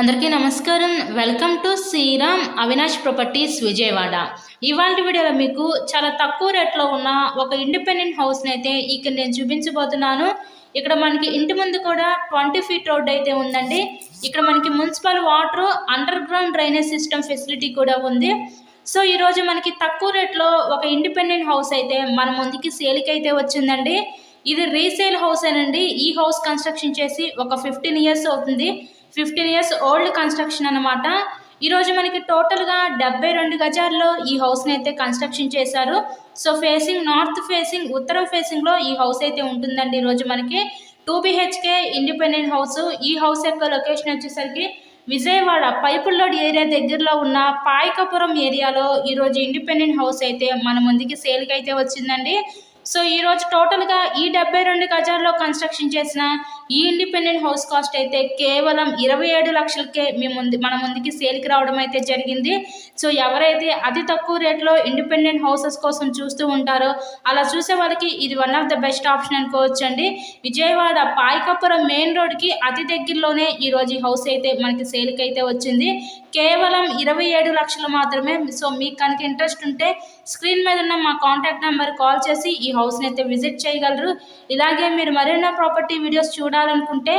అందరికీ నమస్కారం. Welcome to Shriram Avinash properties Vijayawada. ఇవాళ వీడియోలో మీకు చాలా తక్కువ రేట్లో ఉన్న ఒక ఇండిపెండెంట్ హౌస్ని అయితే ఇక్కడ నేను చూపించబోతున్నాను. ఇక్కడ మనకి ఇంటి ముందు కూడా 20 ఫీట్ రోడ్ అయితే ఉందండి. ఇక్కడ మనకి municipal water, under ground drainage system facility కూడా ఉంది. సో ఈరోజు మనకి తక్కువ రేట్లో ఒక ఇండిపెండెంట్ హౌస్ అయితే మన ముందుకి సేల్కి అయితే వచ్చిందండి. ఇది రీసేల్ హౌస్ ఏనండి. ఈ హౌస్ కన్స్ట్రక్షన్ చేసి ఒక 15 ఇయర్స్ అవుతుంది. 15 ఇయర్స్ ఓల్డ్ కన్స్ట్రక్షన్ అనమాట. ఈరోజు మనకి టోటల్గా 72 గజాల్లో ఈ హౌస్ని అయితే కన్స్ట్రక్షన్ చేశారు. సో ఫేసింగ్ నార్త్ ఫేసింగ్, ఉత్తరం ఫేసింగ్లో ఈ హౌస్ అయితే ఉంటుందండి. ఈరోజు మనకి 2 BHK ఇండిపెండెంట్ హౌస్. ఈ హౌస్ యొక్క లొకేషన్ వచ్చేసరికి విజయవాడ పైపుల్లోడ్ ఏరియా దగ్గరలో ఉన్న పాయకపురం ఏరియాలో ఈరోజు ఇండిపెండెంట్ హౌస్ అయితే మన ముందుకి సేల్కి అయితే వచ్చిందండి. సో ఈరోజు టోటల్గా ఈ 72 గజాల్లో కన్స్ట్రక్షన్ చేసిన ఈ ఇండిపెండెంట్ హౌస్ కాస్ట్ అయితే కేవలం 27 లక్షలకే మన ముందుకి సేల్కి రావడం అయితే జరిగింది. సో ఎవరైతే అతి తక్కువ రేట్లో ఇండిపెండెంట్ హౌసెస్ కోసం చూస్తూ ఉంటారో అలా చూసే వాళ్ళకి ఇది one of the best option అనుకోవచ్చు అండి. విజయవాడ పాయకపురం మెయిన్ రోడ్కి అతి దగ్గరలోనే ఈరోజు ఈ హౌస్ అయితే మనకి సేల్కి అయితే వచ్చింది. కేవలం 27 లక్షలు మాత్రమే. సో మీకు కనుక ఇంట్రెస్ట్ ఉంటే స్క్రీన్ మీద ఉన్న మా కాంటాక్ట్ నెంబర్ కాల్ చేసి ఈ హౌస్ని అయితే విజిట్ చేయగలరు. ఇలాగే మీరు మరిన్ని ప్రాపర్టీ వీడియోస్ చూడాలనుకుంటే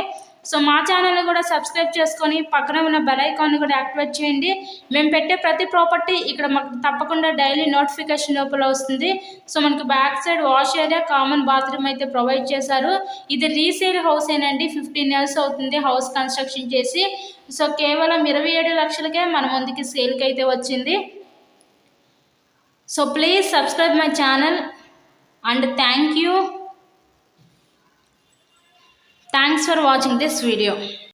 సో మా ఛానల్ని కూడా సబ్స్క్రైబ్ చేసుకొని పక్కన ఉన్న బెల్ ఐకాన్ని కూడా యాక్టివేట్ చేయండి. మేము పెట్టే ప్రతి ప్రాపర్టీ ఇక్కడ మాకు తప్పకుండా డైలీ నోటిఫికేషన్ లోపల వస్తుంది. సో మనకు back side wash area, common bathroom అయితే ప్రొవైడ్ చేశారు. ఇది రీసేల్ హౌస్ ఏనండి. 15 ఇయర్స్ అవుతుంది హౌస్ కన్స్ట్రక్షన్ చేసి. సో కేవలం 27 లక్షలకే మన ముందుకి సేల్కి అయితే వచ్చింది. So please subscribe my channel and thanks for watching this video.